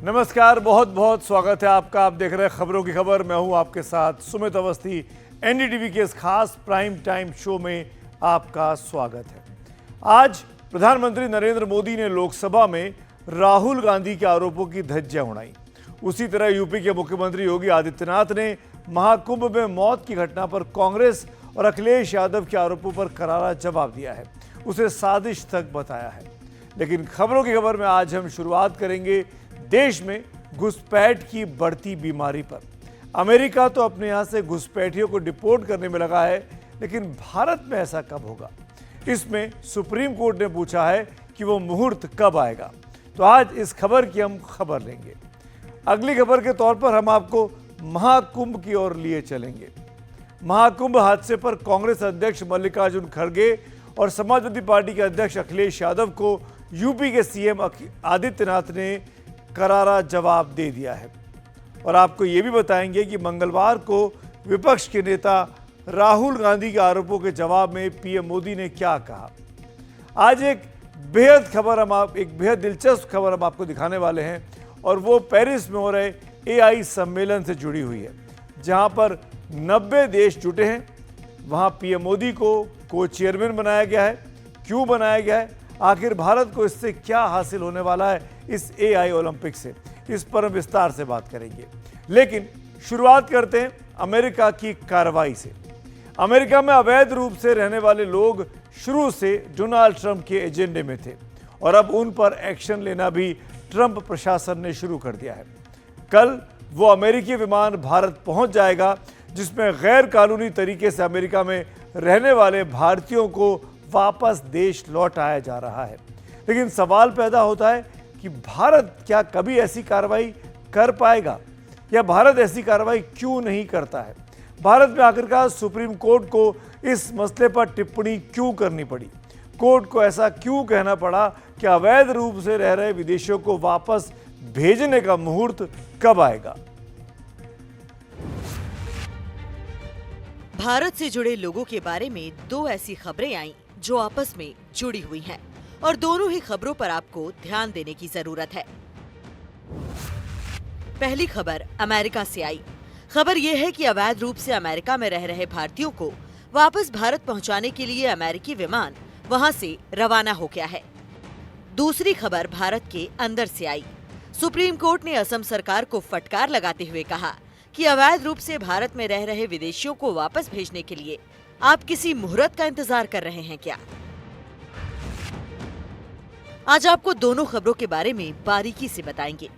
नमस्कार, बहुत बहुत स्वागत है आपका। आप देख रहे हैं खबरों की खबर। मैं हूं आपके साथ सुमित अवस्थी। एनडीटीवी के इस खास प्राइम टाइम शो में आपका स्वागत है। आज प्रधानमंत्री नरेंद्र मोदी ने लोकसभा में राहुल गांधी के आरोपों की धज्जियां उड़ाई। उसी तरह यूपी के मुख्यमंत्री योगी आदित्यनाथ ने महाकुंभ में मौत की घटना पर कांग्रेस और अखिलेश यादव के आरोपों पर करारा जवाब दिया है, उसे साजिश तक बताया है। लेकिन खबरों की खबर में आज हम शुरुआत करेंगे देश में घुसपैठ की बढ़ती बीमारी पर। अमेरिका तो अपने यहां से घुसपैठियों को डिपोर्ट करने में लगा है, लेकिन भारत में ऐसा कब होगा? इसमें सुप्रीम कोर्ट ने पूछा है कि वो मुहूर्त कब आएगा। तो आज इस खबर की हम खबर लेंगे। अगली खबर के तौर पर हम आपको महाकुंभ की ओर लिए चलेंगे। महाकुंभ हादसे पर कांग्रेस अध्यक्ष मल्लिकार्जुन खड़गे और समाजवादी पार्टी के अध्यक्ष अखिलेश यादव को यूपी के सीएम आदित्यनाथ ने करारा जवाब दे दिया है। और आपको ये भी बताएंगे कि मंगलवार को विपक्ष के नेता राहुल गांधी के आरोपों के जवाब में पीएम मोदी ने क्या कहा। आज एक बेहद दिलचस्प खबर हम आपको दिखाने वाले हैं, और वो पेरिस में हो रहे एआई सम्मेलन से जुड़ी हुई है, जहां पर 90 देश जुटे हैं। वहां पीएम मोदी को चेयरमैन बनाया गया है। क्यों बनाया गया है, आखिर भारत को इससे क्या हासिल होने वाला है इस एआई ओलंपिक से, इस पर हम विस्तार से बात करेंगे। लेकिन शुरुआत करते हैं अमेरिका की कार्रवाई से। अमेरिका में अवैध रूप से रहने वाले लोग शुरू से डोनाल्ड ट्रंप के एजेंडे में थे, और अब उन पर एक्शन लेना भी ट्रंप प्रशासन ने शुरू कर दिया है। कल वो अमेरिकी विमान भारत पहुंच जाएगा, जिसमें गैर कानूनी तरीके से अमेरिका में रहने वाले भारतीयों को वापस देश लौटाया जा रहा है। लेकिन सवाल पैदा होता है कि भारत क्या कभी ऐसी कार्रवाई कर पाएगा, या भारत ऐसी कार्रवाई क्यों नहीं करता है? भारत में आखिरकार सुप्रीम कोर्ट को इस मसले पर टिप्पणी क्यों करनी पड़ी? कोर्ट को ऐसा क्यों कहना पड़ा कि अवैध रूप से रह रहे विदेशियों को वापस भेजने का मुहूर्त कब आएगा? भारत से जुड़े लोगों के बारे में दो ऐसी खबरें आईं जो आपस में जुड़ी हुई हैं, और दोनों ही खबरों पर आपको ध्यान देने की जरूरत है। पहली खबर अमेरिका से आई। खबर यह है कि अवैध रूप से अमेरिका में रह रहे भारतीयों को वापस भारत पहुंचाने के लिए अमेरिकी विमान वहां से रवाना हो गया है। दूसरी खबर भारत के अंदर से आई। सुप्रीम कोर्ट ने असम सरकार को फटकार लगाते हुए कहा कि अवैध रूप से भारत में रह रहे विदेशियों को वापस भेजने के लिए आप किसी मुहूर्त का इंतजार कर रहे हैं क्या? आज आपको दोनों खबरों के बारे में बारीकी से बताएंगे।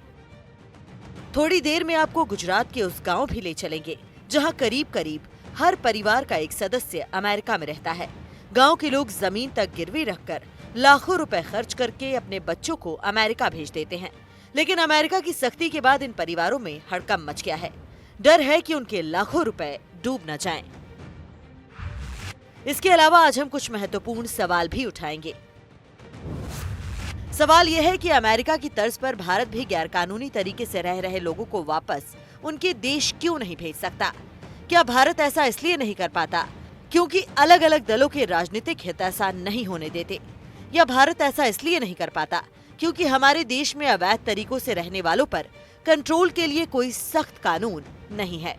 थोड़ी देर में आपको गुजरात के उस गांव भी ले चलेंगे जहां करीब करीब हर परिवार का एक सदस्य अमेरिका में रहता है। गांव के लोग जमीन तक गिरवी रखकर लाखों रुपए खर्च करके अपने बच्चों को अमेरिका भेज देते हैं। लेकिन अमेरिका की सख्ती के बाद इन परिवारों में हड़कंप मच गया है। डर है कि उनके लाखों रुपए डूब न जाएं। इसके अलावा आज हम कुछ महत्वपूर्ण सवाल भी उठाएंगे। सवाल यह है कि अमेरिका की तर्ज पर भारत भी गैरकानूनी तरीके से रह रहे लोगों को वापस उनके देश क्यों नहीं भेज सकता? क्या भारत ऐसा इसलिए नहीं कर पाता क्योंकि अलग अलग दलों के राजनीतिक हित ऐसा नहीं होने देते? या भारत ऐसा इसलिए नहीं कर पाता क्योंकि हमारे देश में अवैध तरीकों से रहने वालों पर कंट्रोल के लिए कोई सख्त कानून नहीं है?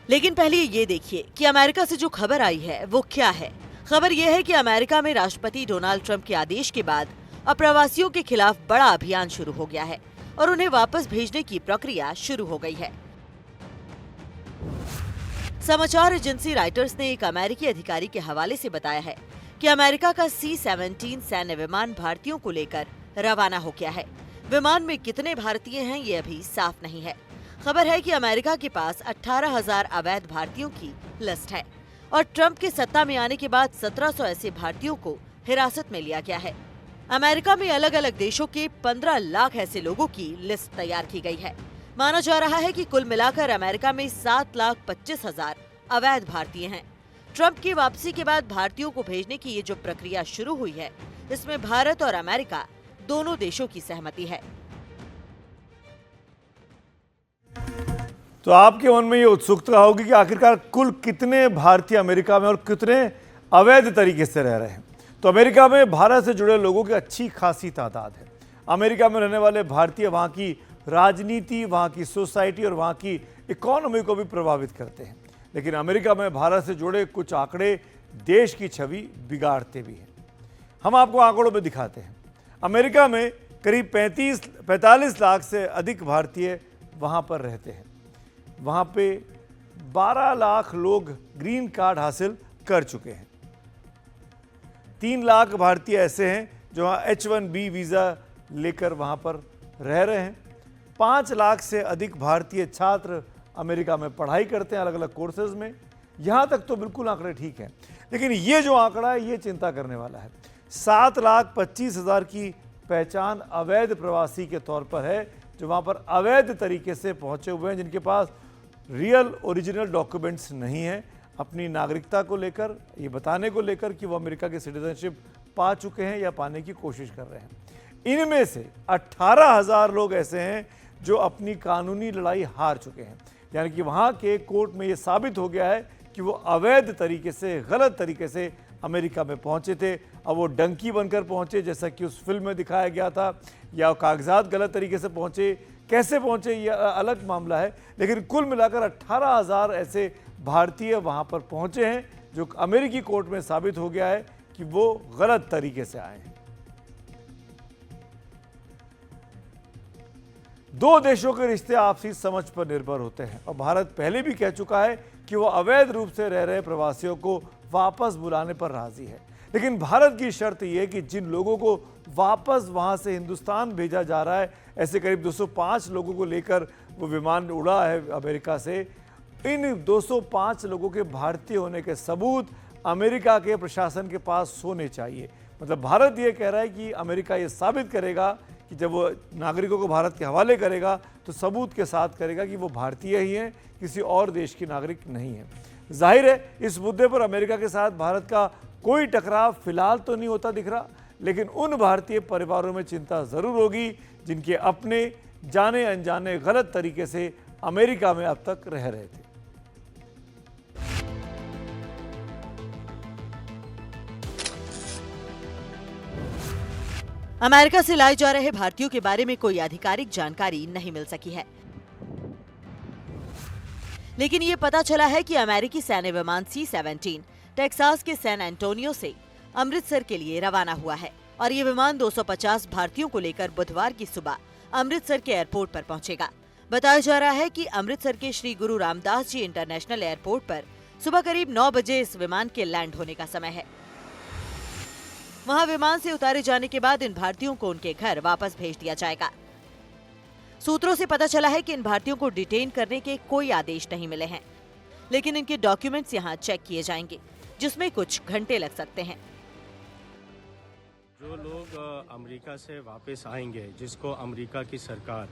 लेकिन पहले ये देखिए कि अमेरिका से जो खबर आई है वो क्या है। खबर यह है कि अमेरिका में राष्ट्रपति डोनाल्ड ट्रंप के आदेश के बाद अप्रवासियों के खिलाफ बड़ा अभियान शुरू हो गया है और उन्हें वापस भेजने की प्रक्रिया शुरू हो गई है। समाचार एजेंसी राइटर्स ने एक अमेरिकी अधिकारी के हवाले से बताया है कि अमेरिका का C-17 सैन्य विमान भारतीयों को लेकर रवाना हो गया है। विमान में कितने भारतीय हैं ये अभी साफ नहीं है। खबर है कि अमेरिका के पास 18,000 अवैध भारतीयों की लिस्ट है, और ट्रंप के सत्ता में आने के बाद 1700 ऐसे भारतीयों को हिरासत में लिया गया है। अमेरिका में अलग अलग देशों के 15 लाख ऐसे लोगों की लिस्ट तैयार की गई है। माना जा रहा है कि कुल मिलाकर अमेरिका में 7,25,000 अवैध भारतीय हैं। ट्रंप की वापसी के बाद भारतीयों को भेजने की ये जो प्रक्रिया शुरू हुई है, इसमें भारत और अमेरिका दोनों देशों की सहमति है। तो आपके मन में ये उत्सुकता होगी कि आखिरकार कुल कितने भारतीय अमेरिका में और कितने अवैध तरीके से रह रहे हैं। तो अमेरिका में भारत से जुड़े लोगों की अच्छी खासी तादाद है। अमेरिका में रहने वाले भारतीय वहाँ की राजनीति, वहाँ की सोसाइटी और वहाँ की इकोनॉमी को भी प्रभावित करते हैं। लेकिन अमेरिका में भारत से जुड़े कुछ आंकड़े देश की छवि बिगाड़ते भी हैं। हम आपको आंकड़ों में दिखाते हैं। अमेरिका में करीब 45 लाख से अधिक भारतीय वहाँ पर रहते हैं। वहाँ पे 12 लाख लोग ग्रीन कार्ड हासिल कर चुके हैं। 3 लाख भारतीय ऐसे हैं जो H1B वीज़ा लेकर वहाँ पर रह रहे हैं। 5 लाख से अधिक भारतीय छात्र अमेरिका में पढ़ाई करते हैं अलग अलग कोर्सेज में। यहाँ तक तो बिल्कुल आंकड़े ठीक हैं, लेकिन ये जो आंकड़ा है ये चिंता करने वाला है। 7,25,000 की पहचान अवैध प्रवासी के तौर पर है, जो वहाँ पर अवैध तरीके से पहुँचे हुए हैं, जिनके पास रियल ओरिजिनल डॉक्यूमेंट्स नहीं हैं अपनी नागरिकता को लेकर, ये बताने को लेकर कि वो अमेरिका की सिटीजनशिप पा चुके हैं या पाने की कोशिश कर रहे हैं। इनमें से 18,000 लोग ऐसे हैं जो अपनी कानूनी लड़ाई हार चुके हैं, यानी कि वहाँ के कोर्ट में ये साबित हो गया है कि वो अवैध तरीके से, गलत तरीके से अमेरिका में पहुँचे थे। अब वो डंकी बनकर पहुँचे जैसा कि उस फिल्म में दिखाया गया था, या कागजात गलत तरीके से पहुँचे, कैसे पहुँचे ये अलग मामला है। लेकिन कुल मिलाकर 18,000 ऐसे भारतीय वहाँ पर पहुँचे हैं जो अमेरिकी कोर्ट में साबित हो गया है कि वो गलत तरीके से आए हैं। दो देशों के रिश्ते आपसी समझ पर निर्भर होते हैं और भारत पहले भी कह चुका है कि वो अवैध रूप से रह रहे प्रवासियों को वापस बुलाने पर राजी है। लेकिन भारत की शर्त यह है कि जिन लोगों को वापस वहां से हिंदुस्तान भेजा जा रहा है, ऐसे करीब 205 लोगों को लेकर वो विमान उड़ा है अमेरिका से, इन 205 लोगों के भारतीय होने के सबूत अमेरिका के प्रशासन के पास होने चाहिए। मतलब भारत ये कह रहा है कि अमेरिका ये साबित करेगा कि जब वो नागरिकों को भारत के हवाले करेगा तो सबूत के साथ करेगा कि वो भारतीय ही हैं, किसी और देश की नागरिक नहीं है। जाहिर है इस मुद्दे पर अमेरिका के साथ भारत का कोई टकराव फिलहाल तो नहीं होता दिख रहा, लेकिन उन भारतीय परिवारों में चिंता ज़रूर होगी जिनके अपने जाने अनजाने गलत तरीके से अमेरिका में अब तक रह रहे थे। अमेरिका से लाए जा रहे भारतीयों के बारे में कोई आधिकारिक जानकारी नहीं मिल सकी है, लेकिन ये पता चला है कि अमेरिकी सैन्य विमान C-17 टेक्सास के सैन एंटोनियो से अमृतसर के लिए रवाना हुआ है और ये विमान 250 भारतीयों को लेकर बुधवार की सुबह अमृतसर के एयरपोर्ट पर पहुंचेगा। बताया जा रहा है कि अमृतसर के श्री गुरु रामदास जी इंटरनेशनल एयरपोर्ट पर सुबह करीब 9 बजे इस विमान के लैंड होने का समय है। वहां विमान से उतारे जाने के बाद इन भारतीयों को उनके घर वापस भेज दिया जाएगा। सूत्रों से पता चला है कि इन भारतीयों को डिटेन करने के कोई आदेश नहीं मिले हैं, लेकिन इनके डॉक्यूमेंट्स यहां चेक किए जाएंगे, जिसमें कुछ घंटे लग सकते हैं। जो लोग अमेरिका से वापस आएंगे, जिसको अमेरिका की सरकार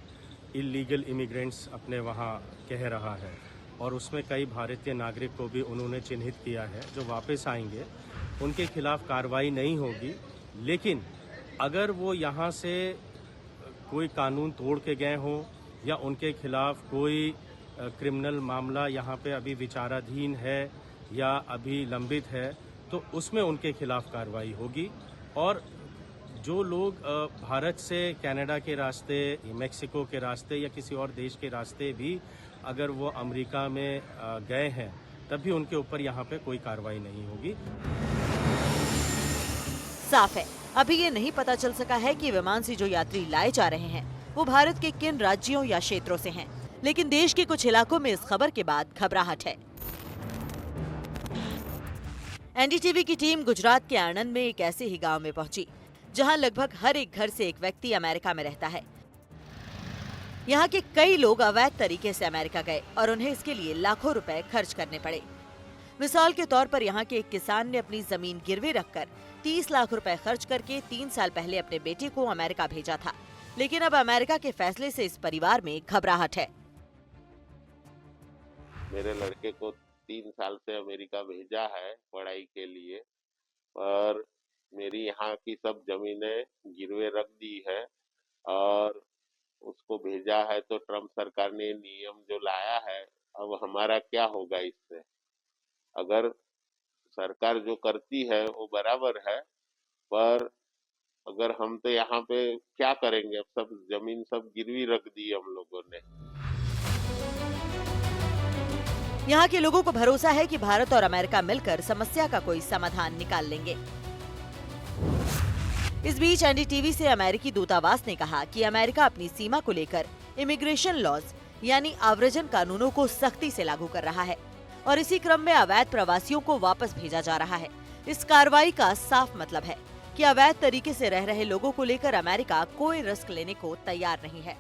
इलीगल इमिग्रेंट्स अपने वहाँ कह रहा है, और उसमें कई भारतीय नागरिक को भी उन्होंने चिन्हित किया है, जो वापस आएंगे उनके खिलाफ कार्रवाई नहीं होगी। लेकिन अगर वो यहाँ से कोई कानून तोड़ के गए हों या उनके खिलाफ कोई क्रिमिनल मामला यहाँ पे अभी विचाराधीन है या अभी लंबित है, तो उसमें उनके खिलाफ कार्रवाई होगी। और जो लोग भारत से कनाडा के रास्ते, मेक्सिको के रास्ते या किसी और देश के रास्ते भी अगर वो अमेरिका में गए हैं, तब भी उनके ऊपर यहाँ पे कोई कार्रवाई नहीं होगी। साफ है, अभी ये नहीं पता चल सका है कि विमान से जो यात्री लाए जा रहे हैं वो भारत के किन राज्यों या क्षेत्रों से हैं, लेकिन देश के कुछ इलाकों में इस खबर के बाद घबराहट है। एनडीटीवी की टीम गुजरात के आणंद में एक ऐसे ही गांव में पहुंची जहां लगभग हर एक घर से एक व्यक्ति अमेरिका में रहता है। यहाँ के कई लोग अवैध तरीके से अमेरिका गए और उन्हें इसके लिए लाखों रुपए खर्च करने पड़े। मिसाल के तौर पर यहाँ के एक किसान ने अपनी जमीन गिरवी रखकर 30 लाख रुपए खर्च करके 3 साल पहले अपने बेटे को अमेरिका भेजा था, लेकिन अब अमेरिका के फैसले से इस परिवार में घबराहट है। मेरे लड़के को 3 साल से अमेरिका भेजा है पढ़ाई के लिए, और मेरी यहाँ की सब जमीनें गिरवे रख दी है और उसको भेजा है। तो ट्रम्प सरकार ने नियम जो लाया है, अब हमारा क्या होगा इससे? अगर सरकार जो करती है वो बराबर है, पर अगर हम तो यहाँ पे क्या करेंगे, अब सब जमीन सब गिरवी रख दी हम लोगों ने। यहाँ के लोगों को भरोसा है कि भारत और अमेरिका मिलकर समस्या का कोई समाधान निकाल लेंगे। इस बीच एनडीटीवी से अमेरिकी दूतावास ने कहा कि अमेरिका अपनी सीमा को लेकर इमिग्रेशन लॉज यानी आव्रजन कानूनों को सख्ती से लागू कर रहा है और इसी क्रम में अवैध प्रवासियों को वापस भेजा जा रहा है। इस कार्रवाई का साफ मतलब है कि अवैध तरीके से रह रहे लोगों को लेकर अमेरिका कोई रिस्क लेने को तैयार नहीं है।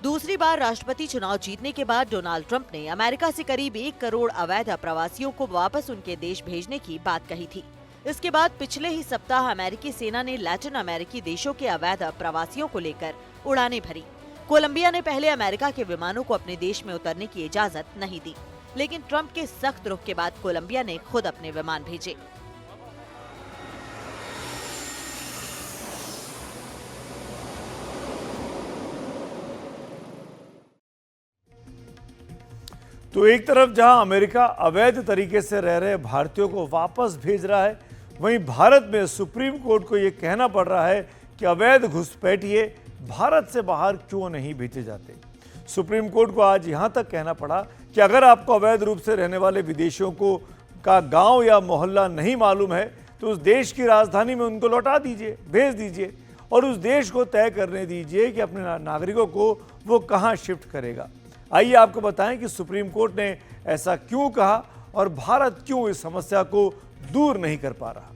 दूसरी बार राष्ट्रपति चुनाव जीतने के बाद डोनाल्ड ट्रंप ने अमेरिका से करीब 1 करोड़ अवैध प्रवासियों को वापस उनके देश भेजने की बात कही थी। इसके बाद पिछले ही सप्ताह अमेरिकी सेना ने लैटिन अमेरिकी देशों के अवैध प्रवासियों को लेकर उड़ानें भरी। कोलंबिया ने पहले अमेरिका के विमानों को अपने देश में उतरने की इजाजत नहीं दी, लेकिन ट्रंप के सख्त रुख के बाद कोलंबिया ने खुद अपने विमान भेजे। तो एक तरफ जहां अमेरिका अवैध तरीके से रह रहे भारतीयों को वापस भेज रहा है, वहीं भारत में सुप्रीम कोर्ट को यह कहना पड़ रहा है कि अवैध घुसपैठिए भारत से बाहर क्यों नहीं भेजे जाते। सुप्रीम कोर्ट को आज यहां तक कहना पड़ा कि अगर आपको अवैध रूप से रहने वाले विदेशियों को का गांव या मोहल्ला नहीं मालूम है तो उस देश की राजधानी में उनको लौटा दीजिए, भेज दीजिए और उस देश को तय करने दीजिए कि अपने नागरिकों को वो कहां शिफ्ट करेगा। आइए आपको बताएं कि सुप्रीम कोर्ट ने ऐसा क्यों कहा और भारत क्यों इस समस्या को दूर नहीं कर पा रहा।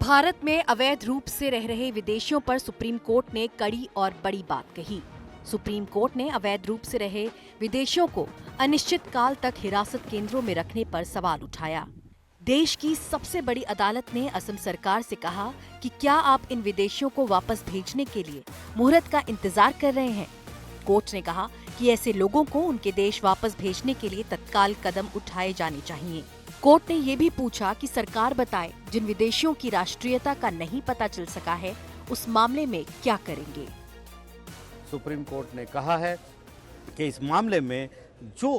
भारत में अवैध रूप से रह रहे विदेशियों पर सुप्रीम कोर्ट ने कड़ी और बड़ी बात कही। सुप्रीम कोर्ट ने अवैध रूप से रहे विदेशियों को अनिश्चित काल तक हिरासत केंद्रों में रखने पर सवाल उठाया। देश की सबसे बड़ी अदालत ने असम सरकार से कहा कि क्या आप इन विदेशियों को वापस भेजने के लिए मुहूर्त का इंतजार कर रहे हैं। कोर्ट ने कहा कि ऐसे लोगों को उनके देश वापस भेजने के लिए तत्काल कदम उठाए जाने चाहिए। कोर्ट ने ये भी पूछा कि सरकार बताए जिन विदेशियों की राष्ट्रीयता का नहीं पता चल सका है उस मामले में क्या करेंगे। सुप्रीम कोर्ट ने कहा है कि इस मामले में जो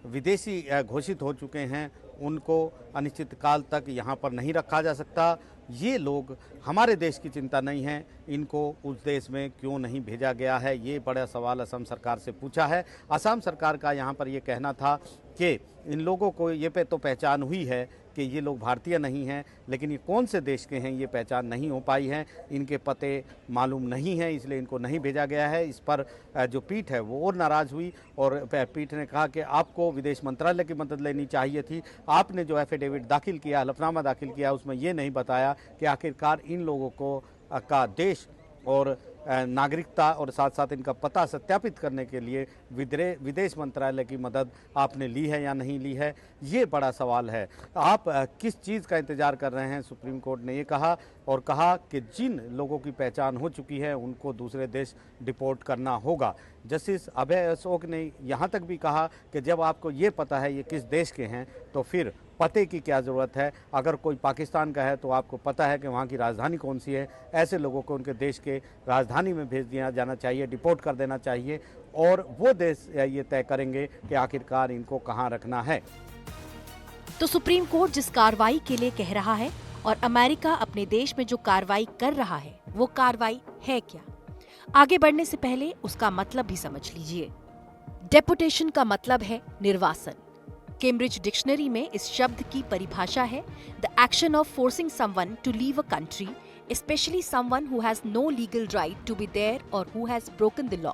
विदेशी घोषित हो चुके हैं उनको अनिश्चित काल तक यहाँ पर नहीं रखा जा सकता। ये लोग हमारे देश की चिंता नहीं है, इनको उस देश में क्यों नहीं भेजा गया है, ये बड़ा सवाल असम सरकार से पूछा है। असम सरकार का यहाँ पर ये कहना था कि इन लोगों को ये पे तो पहचान हुई है कि ये लोग भारतीय नहीं हैं, लेकिन ये कौन से देश के हैं ये पहचान नहीं हो पाई है, इनके पते मालूम नहीं है, इसलिए इनको नहीं भेजा गया है। इस पर जो पीठ है वो और नाराज़ हुई और पीठ ने कहा कि आपको विदेश मंत्रालय की मदद लेनी चाहिए थी। आपने जो एफिडेविट दाखिल किया, हलफनामा दाखिल किया, उसमें ये नहीं बताया कि आखिरकार इन लोगों को का देश और नागरिकता और साथ साथ इनका पता सत्यापित करने के लिए विदेश मंत्रालय की मदद आपने ली है या नहीं ली है, ये बड़ा सवाल है। आप किस चीज़ का इंतज़ार कर रहे हैं, सुप्रीम कोर्ट ने ये कहा और कहा कि जिन लोगों की पहचान हो चुकी है उनको दूसरे देश डिपोर्ट करना होगा। जस्टिस अभय अशोक ने यहाँ तक भी कहा कि जब आपको ये पता है ये किस देश के हैं तो फिर पते की क्या ज़रूरत है। अगर कोई पाकिस्तान का है तो आपको पता है कि वहाँ की राजधानी कौन सी है। ऐसे लोगों को उनके देश के राजधानी में भेज दिया जाना चाहिए, डिपोर्ट कर देना चाहिए और वो देश ये तय करेंगे कि आखिरकार इनको कहाँ रखना है। तो सुप्रीम कोर्ट जिस कार्रवाई के लिए कह रहा है और अमेरिका अपने देश में जो कार्रवाई कर रहा है वो कार्रवाई है क्या, आगे बढ़ने से पहले उसका मतलब भी समझ लीजिए। डेपुटेशन का मतलब है निर्वासन। कैम्ब्रिज डिक्शनरी में इस शब्द की परिभाषा है the action of forcing someone to leave a country, specially someone who has no legal right to be there और who has broken the law.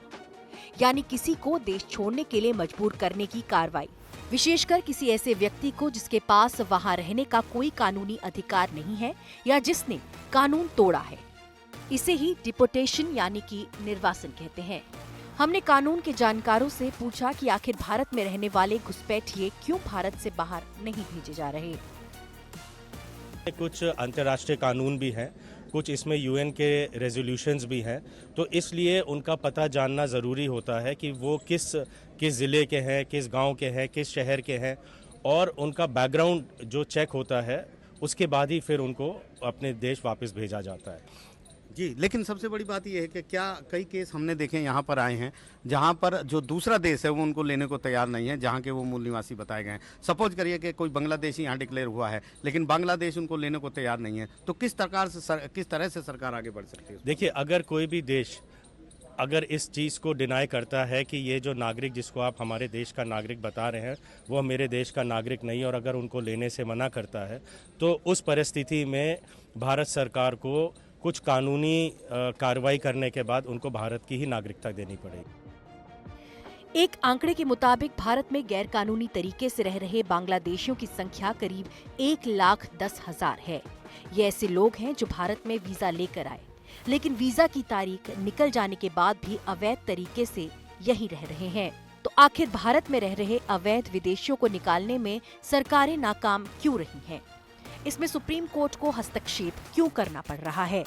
यानी किसी को देश छोड़ने के लिए मजबूर करने की कार्रवाई, विशेषकर किसी ऐसे व्यक्ति को जिसके पास वहां रहने का कोई कानूनी अधिकार नहीं है या जिसने कानून तोड़ा है। इसे ही डिपोटेशन यानी कि निर्वासन कहते हैं। हमने कानून के जानकारों से पूछा कि आखिर भारत में रहने वाले घुसपैठिए क्यों भारत से बाहर नहीं भेजे जा रहे। कुछ अंतर्राष्ट्रीय कानून भी हैं, कुछ इसमें यूएन के रेजोल्यूशंस भी हैं, तो इसलिए उनका पता जानना ज़रूरी होता है कि वो किस ज़िले के हैं, किस गांव के हैं, किस शहर के हैं और उनका बैकग्राउंड जो चेक होता है उसके बाद ही फिर उनको अपने देश वापस भेजा जाता है। जी, लेकिन सबसे बड़ी बात यह है कि क्या कई केस हमने देखे यहाँ पर आए हैं जहाँ पर जो दूसरा देश है वो उनको लेने को तैयार नहीं है, जहाँ के वो मूल निवासी बताए गए हैं। सपोज करिए कि कोई बांग्लादेशी यहाँ डिक्लेयर हुआ है, लेकिन बांग्लादेश उनको लेने को तैयार नहीं है, तो किस तरह से सरकार आगे बढ़ सकती है? देखिए, अगर कोई भी देश अगर इस चीज़ को डिनाई करता है कि ये जो नागरिक जिसको आप हमारे देश का नागरिक बता रहे हैं वो मेरे देश का नागरिक नहीं, और अगर उनको लेने से मना करता है, तो उस परिस्थिति में भारत सरकार को कुछ कानूनी कार्रवाई करने के बाद उनको भारत की ही नागरिकता देनी पड़ेगी। एक आंकड़े के मुताबिक भारत में गैर कानूनी तरीके से रह रहे बांग्लादेशियों की संख्या करीब 1,10,000 है। ये ऐसे लोग हैं जो भारत में वीजा लेकर आए, लेकिन वीजा की तारीख निकल जाने के बाद भी अवैध तरीके से यहीं रह रहे हैं। तो आखिर भारत में रह रहे अवैध विदेशियों को निकालने में सरकारें नाकाम क्यों रही हैं? इसमें सुप्रीम कोर्ट को हस्तक्षेप क्यों करना पड़ रहा है?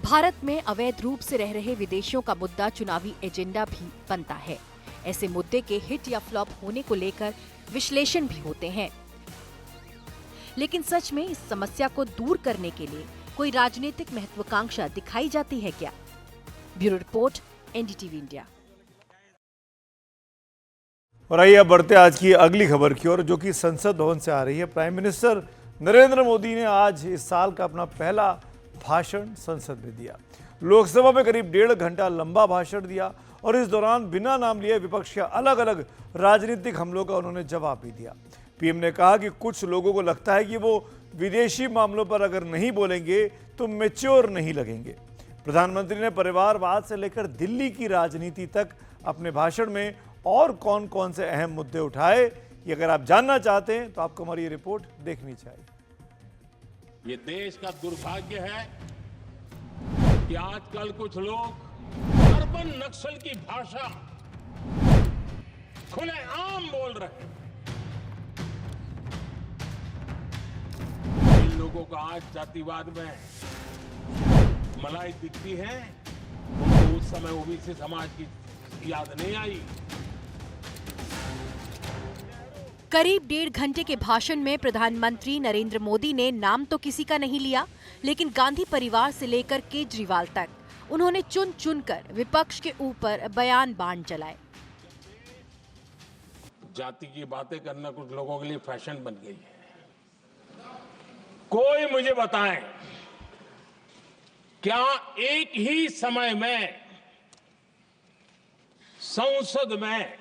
भारत में अवैध रूप से रह रहे विदेशियों का मुद्दा चुनावी एजेंडा भी बनता है। ऐसे मुद्दे के हिट या फ्लॉप होने को लेकर विश्लेषण भी होते हैं, लेकिन सच में इस समस्या को दूर करने के लिए कोई राजनीतिक महत्वाकांक्षा दिखाई जाती है क्या? Bureau report, NDTV India. और आइए अब बढ़ते आज की अगली खबर की ओर, जो कि संसद भवन से आ रही है। प्राइम मिनिस्टर नरेंद्र मोदी ने आज इस साल का अपना पहला भाषण संसद में दिया। लोकसभा में करीब 1.5 घंटा लंबा भाषण दिया और इस दौरान बिना नाम लिए विपक्ष के अलग अलग राजनीतिक हमलों का उन्होंने जवाब भी दिया। पीएम ने कहा कि कुछ लोगों को लगता है कि वो विदेशी मामलों पर अगर नहीं बोलेंगे तो मैच्योर नहीं लगेंगे। प्रधानमंत्री ने परिवारवाद से लेकर दिल्ली की राजनीति तक अपने भाषण में और कौन कौन से अहम मुद्दे उठाए, ये अगर आप जानना चाहते हैं तो आपको हमारी ये रिपोर्ट देखनी चाहिए। ये देश का दुर्भाग्य है कि आजकल कुछ लोग अर्बन नक्सल की भाषा खुलेआम बोल रहे हैं। जिन लोगों को आज जातिवाद में मलाई दिखती है, उनको उस समय ओबीसी समाज की याद नहीं आई। करीब 1.5 घंटे के भाषण में प्रधानमंत्री नरेंद्र मोदी ने नाम तो किसी का नहीं लिया, लेकिन गांधी परिवार से लेकर केजरीवाल तक उन्होंने चुन चुनकर विपक्ष के ऊपर बयान बाण चलाए। जाति की बातें करना कुछ लोगों के लिए फैशन बन गई है। कोई मुझे बताए, क्या एक ही समय में संसद में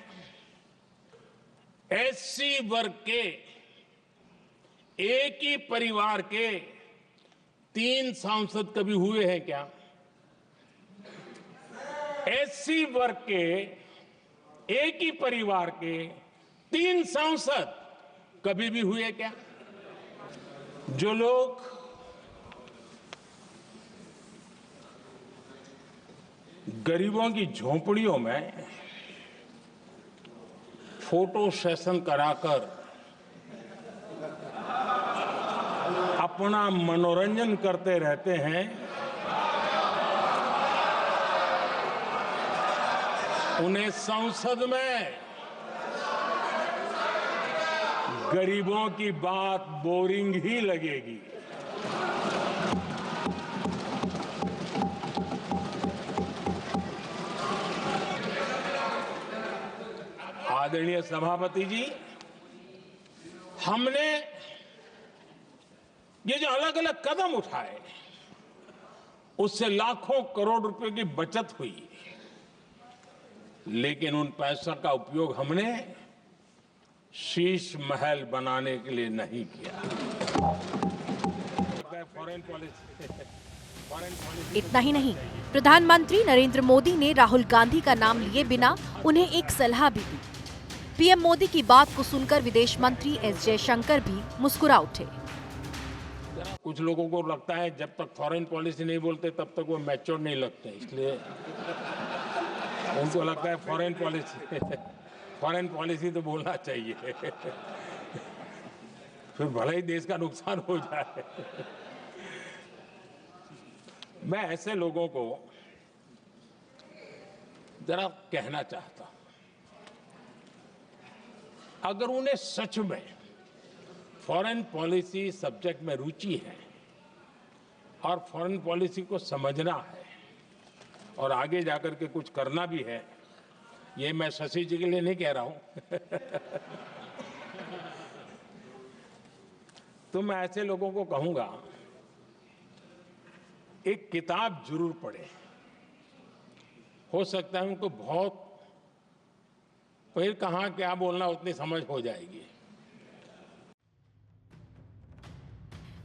एससी वर्ग के एक ही परिवार के 3 सांसद कभी हुए हैं क्या? एससी वर्ग के एक ही परिवार के 3 सांसद कभी भी हुए क्या? जो लोग गरीबों की झोपड़ियों में फोटो सेशन कराकर अपना मनोरंजन करते रहते हैं, उन्हें संसद में गरीबों की बात बोरिंग ही लगेगी। आदरणीय सभापति जी, हमने ये जो अलग अलग कदम उठाए उससे लाखों करोड़ रुपए की बचत हुई, लेकिन उन पैसों का उपयोग हमने शीश महल बनाने के लिए नहीं किया। फॉरेन पॉलिसी इतना ही नहीं, प्रधानमंत्री नरेंद्र मोदी ने राहुल गांधी का नाम लिए बिना उन्हें एक सलाह भी दी। पीएम मोदी की बात को सुनकर विदेश मंत्री एस जयशंकर भी मुस्कुरा उठे। कुछ लोगों को लगता है जब तक फॉरेन पॉलिसी नहीं बोलते तब तक वो मैच्योर नहीं लगते, इसलिए उनको लगता है फॉरेन पॉलिसी तो बोलना चाहिए फिर भले ही देश का नुकसान हो जाए। मैं ऐसे लोगों को जरा कहना चाहता हूं, अगर उन्हें सच में फॉरेन पॉलिसी सब्जेक्ट में रुचि है और फॉरेन पॉलिसी को समझना है और आगे जाकर के कुछ करना भी है, ये मैं शशि जी के लिए नहीं कह रहा हूं तो मैं ऐसे लोगों को कहूंगा, एक किताब जरूर पढ़ें। हो सकता है उनको बहुत फिर कहाँ क्या बोलना उतनी समझ हो जाएगी।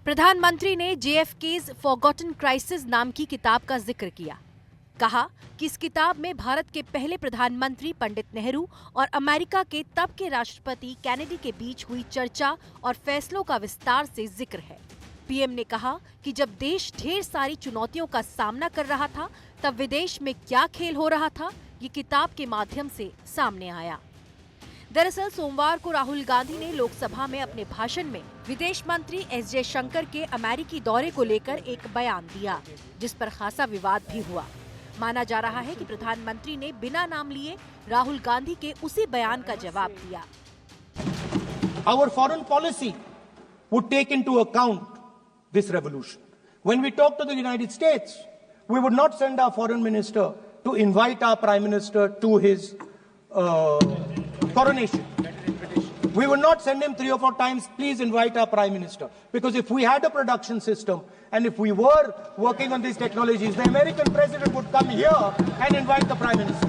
प्रधानमंत्री ने JFK's फॉरगॉटन क्राइसिस नाम की किताब का जिक्र किया। कहा कि इस किताब में भारत के पहले प्रधानमंत्री पंडित नेहरू और अमेरिका के तब के राष्ट्रपति कैनेडी के बीच हुई चर्चा और फैसलों का विस्तार से जिक्र है। पीएम ने कहा कि जब देश ढेर सारी चुनौतियों का सामना कर रहा था, तब विदेश में क्या खेल हो रहा था, ये किताब के माध्यम से सामने आया। दरअसल सोमवार को राहुल गांधी ने लोकसभा में अपने भाषण में विदेश मंत्री एस जयशंकर के अमेरिकी दौरे को लेकर एक बयान दिया, जिस पर खासा विवाद भी हुआ। माना जा रहा है कि प्रधानमंत्री ने बिना नाम लिए राहुल गांधी के उसी बयान का जवाब दिया। Our foreign policy would take into account this revolution. When we talk to the United States, we would not send our foreign minister to invite our prime minister to his coronation. We would not send him 3 or 4 times, please invite our prime minister. Because if we had a production system and if we were working on these technologies, the American president would come here and invite the prime minister.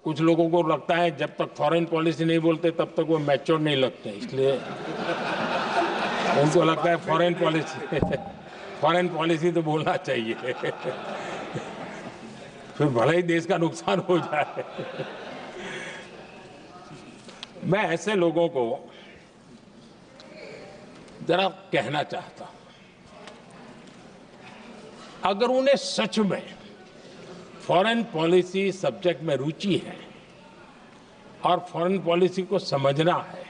कुछ लोगों को लगता है जब तक foreign policy नहीं बोलते तब तक वो मैच्योर नहीं लगते, इसलिए उनको लगता है फॉरेन पॉलिसी तो बोलना चाहिए फिर भले ही देश का नुकसान हो जाए। मैं ऐसे लोगों को जरा कहना चाहता हूं, अगर उन्हें सच में फॉरेन पॉलिसी सब्जेक्ट में रुचि है और फॉरेन पॉलिसी को समझना है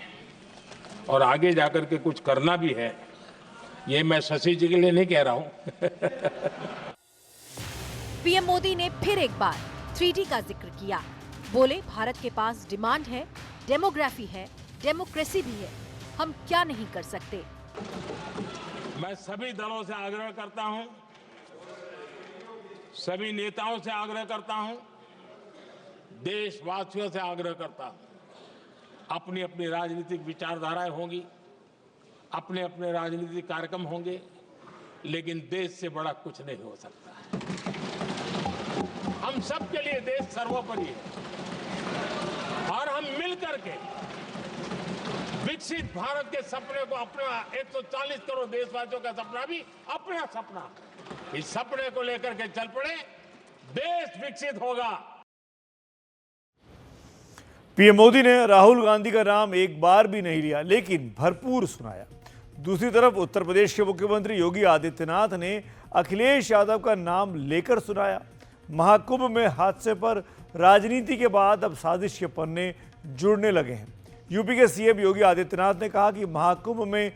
और आगे जाकर के कुछ करना भी है, ये मैं शशि जी के लिए नहीं कह रहा हूं पीएम मोदी ने फिर एक बार 3D का जिक्र किया। बोले, भारत के पास डिमांड है, डेमोग्राफी है, डेमोक्रेसी भी है, हम क्या नहीं कर सकते। मैं सभी दलों से आग्रह करता हूं, सभी नेताओं से आग्रह करता हूं, देशवासियों से आग्रह करता हूं, अपनी अपनी राजनीतिक विचारधाराएं होंगी, अपने अपने राजनीतिक कार्यक्रम होंगे, लेकिन देश से बड़ा कुछ नहीं हो सकता है। हम सबके लिए देश सर्वोपरि है और हम मिलकर के विकसित भारत के सपने को, अपना 140 करोड़ देशवासियों का सपना भी अपना सपना, इस सपने को लेकर के चल पड़े, देश विकसित होगा। पीएम मोदी ने राहुल गांधी का नाम एक बार भी नहीं लिया, लेकिन भरपूर सुनाया। दूसरी तरफ उत्तर प्रदेश के मुख्यमंत्री योगी आदित्यनाथ ने अखिलेश यादव का नाम लेकर सुनाया। महाकुंभ में हादसे पर राजनीति के बाद अब साजिश के पन्ने जुड़ने लगे हैं। यूपी के सीएम योगी आदित्यनाथ ने कहा कि महाकुंभ में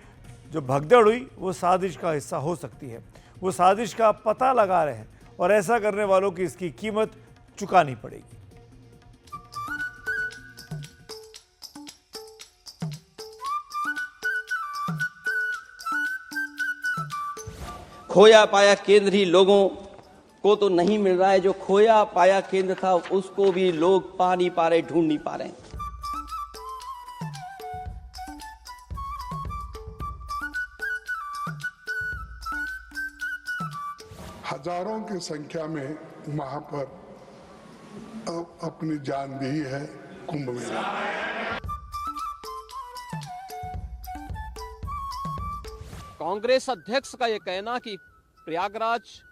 जो भगदड़ हुई वो साजिश का हिस्सा हो सकती है। वो साजिश का पता लगा रहे हैं और ऐसा करने वालों की इसकी कीमत चुकानी पड़ेगी। खोया पाया केंद्र ही लोगों को तो नहीं मिल रहा है, जो खोया पाया केंद्र था उसको भी लोग पा नहीं पा रहे, ढूंढ नहीं पा रहे। हजारों की संख्या में वहां पर अपनी जान दी है कुंभ मेला। कांग्रेस अध्यक्ष का यह कहना कि प्रयागराज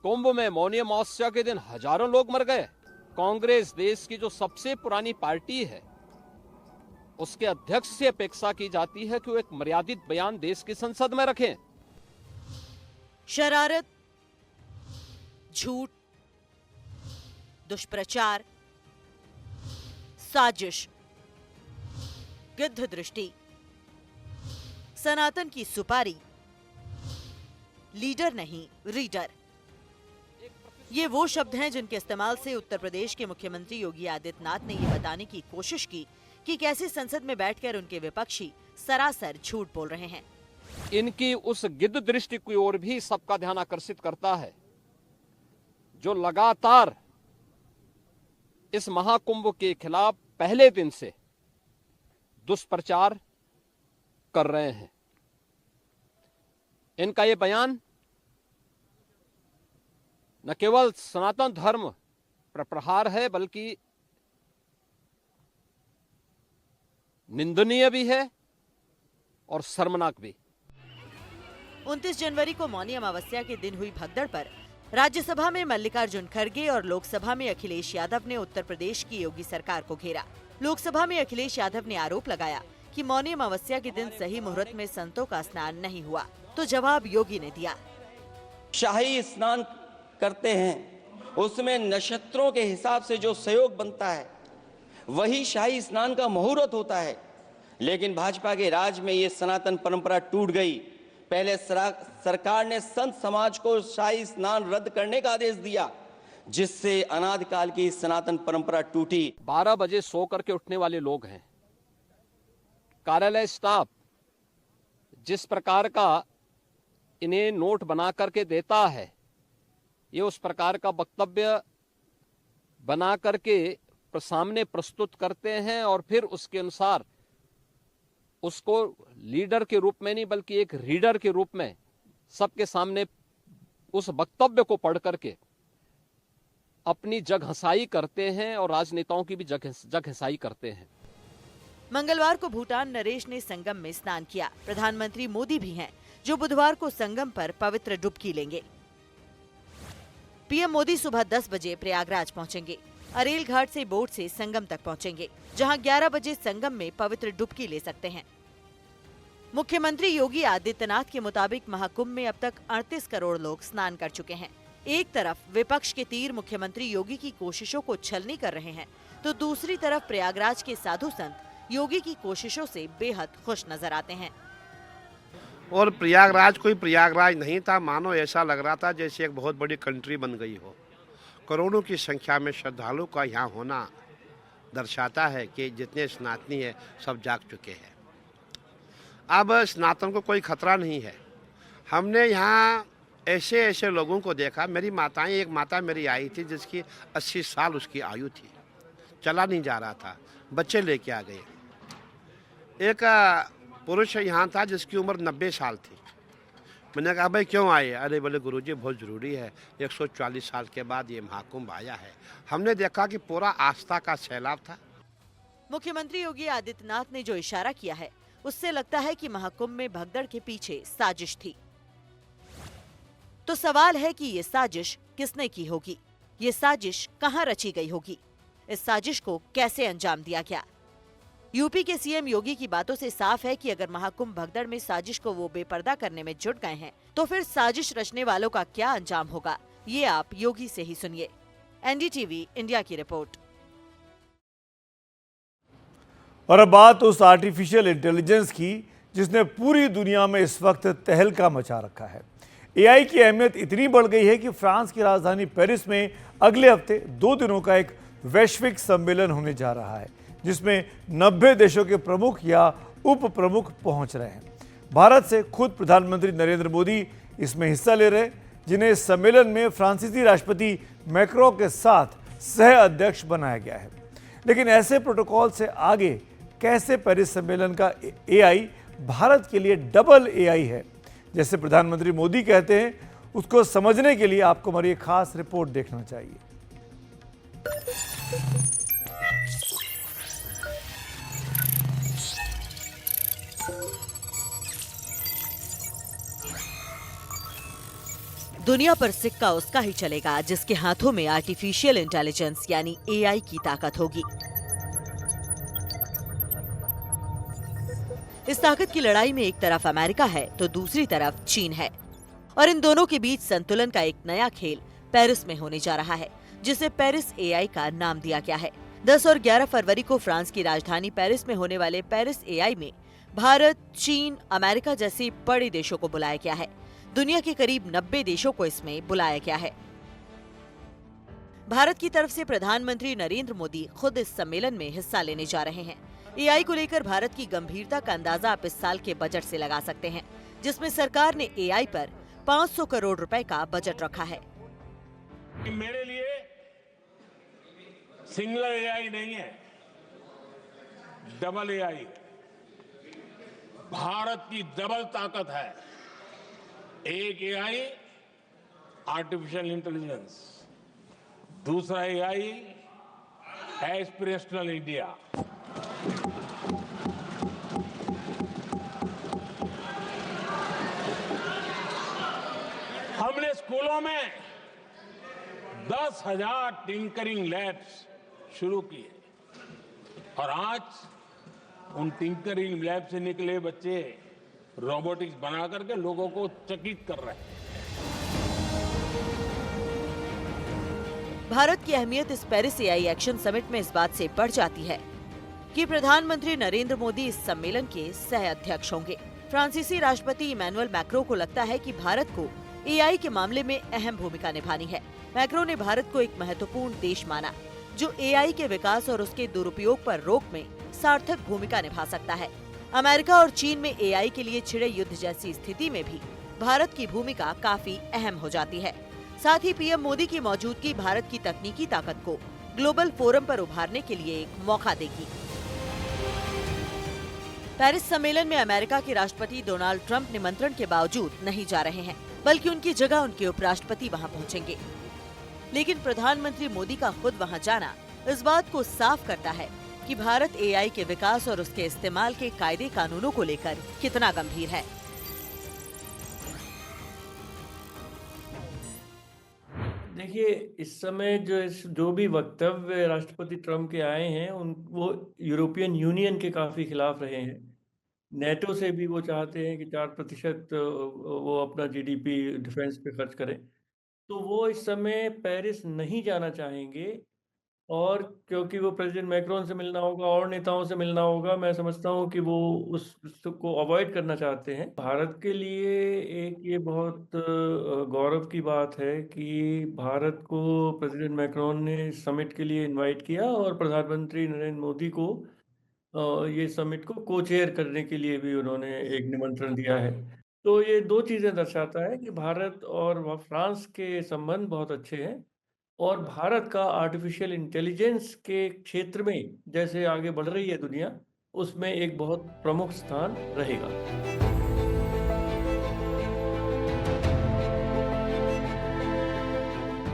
कुंभ में मौनी अमावस्या के दिन हजारों लोग मर गए। कांग्रेस देश की जो सबसे पुरानी पार्टी है, उसके अध्यक्ष से अपेक्षा की जाती है कि वो एक मर्यादित बयान देश की संसद में रखें। शरारत, झूठ, दुष्प्रचार, साजिश, गिद्ध दृष्टि, सनातन की सुपारी, लीडर नहीं रीडर, ये वो शब्द हैं जिनके इस्तेमाल से उत्तर प्रदेश के मुख्यमंत्री योगी आदित्यनाथ ने ये बताने की कोशिश की कि कैसे संसद में बैठकर उनके विपक्षी सरासर झूठ बोल रहे हैं। इनकी उस गिद्ध दृष्टि की ओर भी सबका ध्यान आकर्षित करता है जो लगातार इस महाकुंभ के खिलाफ पहले दिन से दुष्प्रचार कर रहे हैं। इनका ये बयान न केवल सनातन धर्म पर प्रहार है बल्कि निंदनीय भी है और शर्मनाक भी। 29 जनवरी को मौनी अमावस्या के दिन हुई भगदड़ पर राज्यसभा में मल्लिकार्जुन खड़गे और लोकसभा में अखिलेश यादव ने उत्तर प्रदेश की योगी सरकार को घेरा। लोकसभा में अखिलेश यादव ने आरोप लगाया कि मौनी अमावस्या के दिन सही मुहूर्त में संतों का स्नान नहीं हुआ, तो जवाब योगी ने दिया। शाही स्नान करते हैं उसमें नक्षत्रों के हिसाब से जो संयोग बनता है वही शाही स्नान का मुहूर्त होता है, लेकिन भाजपा के राज में ये सनातन परंपरा टूट गई। पहले सरकार ने संत समाज को शाही स्नान रद्द करने का आदेश दिया, जिससे अनादिकाल की सनातन परंपरा टूटी। 12 बजे सो करके उठने वाले लोग हैं। कार्यालय स्टाफ जिस प्रकार का इन्हें नोट बना करके देता है, ये उस प्रकार का वक्तव्य बना करके सामने प्रस्तुत करते हैं और फिर उसके अनुसार उसको लीडर के रूप में नहीं बल्कि एक रीडर के रूप में सबके सामने उस वक्तव्य को पढ़ करके अपनी जगहंसाई करते हैं और राजनेताओं की भी जगहंसाई करते हैं। मंगलवार को भूटान नरेश ने संगम में स्नान किया। प्रधानमंत्री मोदी भी हैं, जो बुधवार को संगम पर पवित्र डुबकी लेंगे। पीएम मोदी सुबह 10 बजे प्रयागराज पहुंचेंगे। अरेल घाट से बोट से संगम तक पहुंचेंगे, जहां 11 बजे संगम में पवित्र डुबकी ले सकते हैं। मुख्यमंत्री योगी आदित्यनाथ के मुताबिक महाकुंभ में अब तक 38 करोड़ लोग स्नान कर चुके हैं। एक तरफ विपक्ष के तीर मुख्यमंत्री योगी की कोशिशों को छलनी कर रहे हैं, तो दूसरी तरफ प्रयागराज के साधु संत योगी की कोशिशों से बेहद खुश नजर आते हैं। और प्रयागराज कोई प्रयागराज नहीं था, मानो ऐसा लग रहा था जैसे एक बहुत बड़ी कंट्री बन गई हो। करोड़ों की संख्या में श्रद्धालुओं का यहाँ होना दर्शाता है कि जितने सनातनी है सब जाग चुके हैं। अब सनातन को कोई खतरा नहीं है। हमने यहाँ ऐसे ऐसे लोगों को देखा। मेरी माताएं, एक माता मेरी आई थी जिसकी 80 साल उसकी आयु थी, चला नहीं जा रहा था, बच्चे लेके आ गए। एक पुरुष यहाँ था जिसकी उम्र 90 साल थी। मैंने कहा भाई क्यों आए? अरे बोले गुरुजी बहुत ज़रूरी है, 140 साल के बाद ये महाकुंभ आया है। हमने देखा कि पूरा आस्था का सैलाब था। मुख्यमंत्री योगी आदित्यनाथ ने जो इशारा किया है उससे लगता है कि महाकुंभ में भगदड़ के पीछे साजिश थी। तो सवाल है कि ये साजिश किसने की होगी? ये साजिश कहां रची गई होगी? इस साजिश को कैसे अंजाम दिया गया? यूपी के सीएम योगी की बातों से साफ है कि अगर महाकुंभ भगदड़ में साजिश को वो बेपर्दा करने में जुट गए हैं, तो फिर साजिश रचने वालों का क्या अंजाम होगा, ये आप योगी से ही सुनिए। एनडीटीवी इंडिया की रिपोर्ट। और अब बात उस आर्टिफिशियल इंटेलिजेंस की जिसने पूरी दुनिया में इस वक्त तहलका मचा रखा है। एआई की अहमियत इतनी बढ़ गई है कि फ्रांस की राजधानी पेरिस में अगले हफ्ते 2 दिनों का एक वैश्विक सम्मेलन होने जा रहा है, जिसमें 90 देशों के प्रमुख या उप प्रमुख पहुंच रहे हैं। भारत से खुद प्रधानमंत्री नरेंद्र मोदी इसमें हिस्सा ले रहे, जिन्हें इस सम्मेलन में फ्रांसीसी राष्ट्रपति मैक्रों के साथ सह अध्यक्ष बनाया गया है। लेकिन ऐसे प्रोटोकॉल से आगे कैसे पेरिस सम्मेलन का एआई भारत के लिए डबल एआई है, जैसे प्रधानमंत्री मोदी कहते हैं, उसको समझने के लिए आपको हमारी एक खास रिपोर्ट देखना चाहिए। दुनिया पर सिक्का उसका ही चलेगा जिसके हाथों में आर्टिफिशियल इंटेलिजेंस यानी एआई की ताकत होगी। इस ताकत की लड़ाई में एक तरफ अमेरिका है तो दूसरी तरफ चीन है, और इन दोनों के बीच संतुलन का एक नया खेल पेरिस में होने जा रहा है, जिसे पेरिस एआई का नाम दिया गया है। 10 और 11 फरवरी को फ्रांस की राजधानी पेरिस में होने वाले पेरिस एआई में भारत, चीन, अमेरिका जैसे बड़े देशों को बुलाया गया है। दुनिया के करीब 90 देशों को इसमें बुलाया गया है। भारत की तरफ से प्रधानमंत्री नरेंद्र मोदी खुद इस सम्मेलन में हिस्सा लेने जा रहे हैं। एआई को लेकर भारत की गंभीरता का अंदाजा आप इस साल के बजट से लगा सकते हैं, जिसमें सरकार ने एआई पर 500 करोड़ रुपए का बजट रखा है। मेरे लिए सिंगल एआई नहीं है, डबल एआई। भारत की डबल ताकत है। एक एआई आर्टिफिशियल इंटेलिजेंस, दूसरा एआई एस्पिरेशनल इंडिया। हमने स्कूलों में 10,000 टिंकरिंग लैब्स शुरू किए और आज उन टिंकरिंग लैब से निकले बच्चे रोबोटिक्स बना करके लोगों को चकित कर रहे हैं। भारत की अहमियत इस पेरिस एआई एक्शन समिट में इस बात से बढ़ जाती है कि प्रधानमंत्री नरेंद्र मोदी इस सम्मेलन के सह अध्यक्ष होंगे। फ्रांसीसी राष्ट्रपति इमैनुअल मैक्रों को लगता है कि भारत को एआई के मामले में अहम भूमिका निभानी है। मैक्रों ने भारत को एक महत्वपूर्ण देश माना जो एआई के विकास और उसके दुरुपयोग पर रोक में सार्थक भूमिका निभा सकता है। अमेरिका और चीन में एआई के लिए छिड़े युद्ध जैसी स्थिति में भी भारत की भूमिका काफी अहम हो जाती है। साथ ही पीएम मोदी की मौजूदगी भारत की तकनीकी ताकत को ग्लोबल फोरम पर उभारने के लिए एक मौका देगी। पेरिस सम्मेलन में अमेरिका के राष्ट्रपति डोनाल्ड ट्रंप निमंत्रण के बावजूद नहीं जा रहे हैं, बल्कि उनकी जगह उनके उपराष्ट्रपति वहां पहुंचेंगे। लेकिन प्रधानमंत्री मोदी का खुद वहां जाना इस बात को साफ करता है कि भारत एआई के विकास और उसके इस्तेमाल के कायदे कानूनों को लेकर कितना गंभीर है। देखिए, इस समय जो भी वक्तव्य राष्ट्रपति ट्रंप के आए हैं वो यूरोपियन यूनियन के काफी खिलाफ रहे हैं। नेटो से भी वो चाहते हैं कि 4% वो अपना जीडीपी डिफेंस पे खर्च करें। तो वो इस समय पेरिस नहीं जाना चाहेंगे, और क्योंकि वो प्रेसिडेंट मैक्रोन से मिलना होगा और नेताओं से मिलना होगा, मैं समझता हूँ कि वो उसको अवॉइड करना चाहते हैं। भारत के लिए एक ये बहुत गौरव की बात है कि भारत को प्रेसिडेंट मैक्रोन ने समिट के लिए इनवाइट किया और प्रधानमंत्री नरेंद्र मोदी को ये समिट को को-चेयर करने के लिए भी उन्होंने एक निमंत्रण दिया है। तो ये 2 चीज़ें दर्शाता है कि भारत और फ्रांस के संबंध बहुत अच्छे हैं, और भारत का आर्टिफिशियल इंटेलिजेंस के क्षेत्र में जैसे आगे बढ़ रही है दुनिया, उसमें एक बहुत प्रमुख स्थान रहेगा।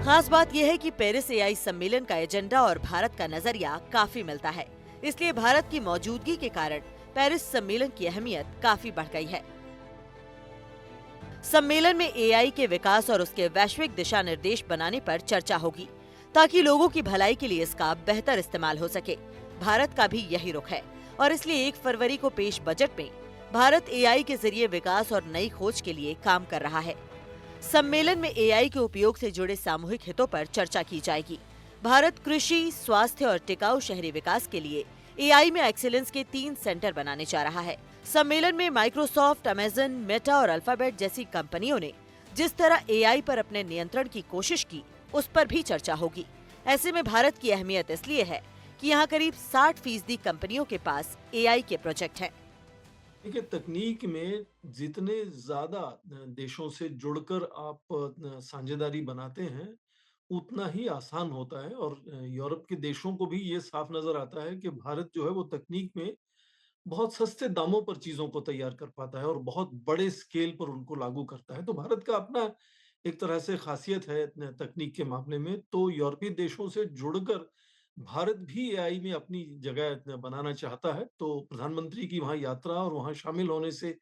खास बात यह है कि पेरिस एआई सम्मेलन का एजेंडा और भारत का नजरिया काफी मिलता है। इसलिए भारत की मौजूदगी के कारण पेरिस सम्मेलन की अहमियत काफी बढ़ गई है। सम्मेलन में एआई के विकास और उसके वैश्विक दिशा निर्देश बनाने पर चर्चा होगी, ताकि लोगों की भलाई के लिए इसका बेहतर इस्तेमाल हो सके। भारत का भी यही रुख है, और इसलिए 1 फरवरी को पेश बजट में भारत एआई के जरिए विकास और नई खोज के लिए काम कर रहा है। सम्मेलन में एआई के उपयोग से जुड़े सामूहिक हितों पर चर्चा की जाएगी। भारत कृषि, स्वास्थ्य और टिकाऊ शहरी विकास के लिए एआई में एक्सीलेंस के 3 सेंटर बनाने जा रहा है। सम्मेलन में माइक्रोसॉफ्ट, अमेजन, मेटा और अल्फाबेट जैसी कंपनियों ने जिस तरह एआई पर अपने नियंत्रण की कोशिश की, उस पर भी चर्चा होगी। ऐसे में भारत की अहमियत इसलिए है कि यहाँ करीब 60% कंपनियों के पास एआई के प्रोजेक्ट हैं। देखिए, तकनीक में जितने ज्यादा देशों से जुड़कर आप साझेदारी बनाते हैं, उतना ही आसान होता है। और यूरोप के देशों को भी ये साफ नजर आता है कि भारत जो है वो तकनीक में बहुत सस्ते दामों पर चीजों को तैयार कर पाता है और बहुत बड़े स्केल पर उनको लागू करता है। तो भारत का अपना एक तरह से खासियत है तकनीक के मामले में। तो यूरोपीय देशों से जुड़कर भारत भी एआई में अपनी जगह बनाना चाहता है। तो प्रधानमंत्री की वहां यात्रा और वहां शामिल होने से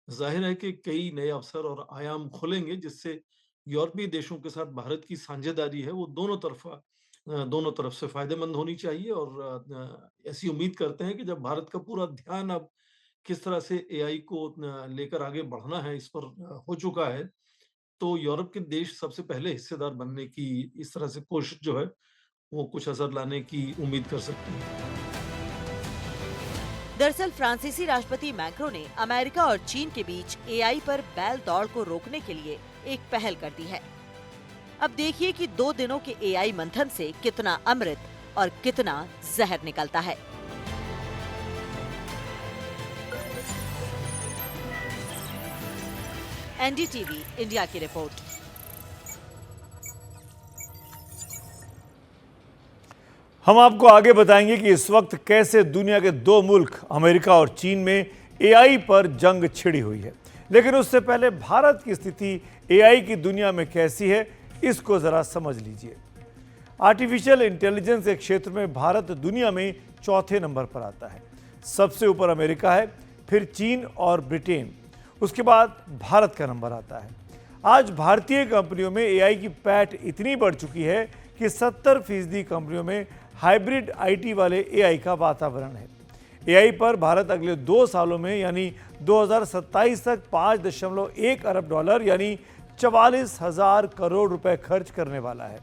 जाहिर है कि कई नए अवसर और आयाम खुलेंगे, जिससे यूरोपीय देशों के साथ भारत की साझेदारी है वो दोनों तरफ से फायदेमंद होनी चाहिए। और ऐसी उम्मीद करते हैं कि जब भारत का पूरा ध्यान अब किस तरह से एआई को लेकर आगे बढ़ना है इस पर हो चुका है, तो यूरोप के देश सबसे पहले हिस्सेदार बनने की इस तरह से कोशिश जो है वो कुछ असर लाने की उम्मीद कर सकते हैं। दरअसल फ्रांसीसी राष्ट्रपति मैक्रो ने अमेरिका और चीन के बीच एआई पर बैल दौड़ को रोकने के लिए एक पहल कर दी है। अब देखिए कि 2 दिनों के एआई मंथन से कितना अमृत और कितना जहर निकलता है। एनडीटीवी इंडिया की रिपोर्ट। हम आपको आगे बताएंगे कि इस वक्त कैसे दुनिया के दो मुल्क अमेरिका और चीन में एआई पर जंग छिड़ी हुई है। लेकिन उससे पहले भारत की स्थिति एआई की दुनिया में कैसी है, इसको जरा समझ लीजिए। आर्टिफिशियल इंटेलिजेंस के क्षेत्र में भारत दुनिया में चौथे नंबर पर आता है। सबसे ऊपर अमेरिका है, फिर चीन और ब्रिटेन, उसके बाद भारत का नंबर आता है। आज भारतीय कंपनियों में एआई की पैठ इतनी बढ़ चुकी है कि 70% कंपनियों में हाइब्रिड आईटी वाले एआई का वातावरण है। एआई पर भारत अगले 2 सालों में यानी 2027 तक $5.1 अरब यानी 44,000 करोड़ रुपए खर्च करने वाला है।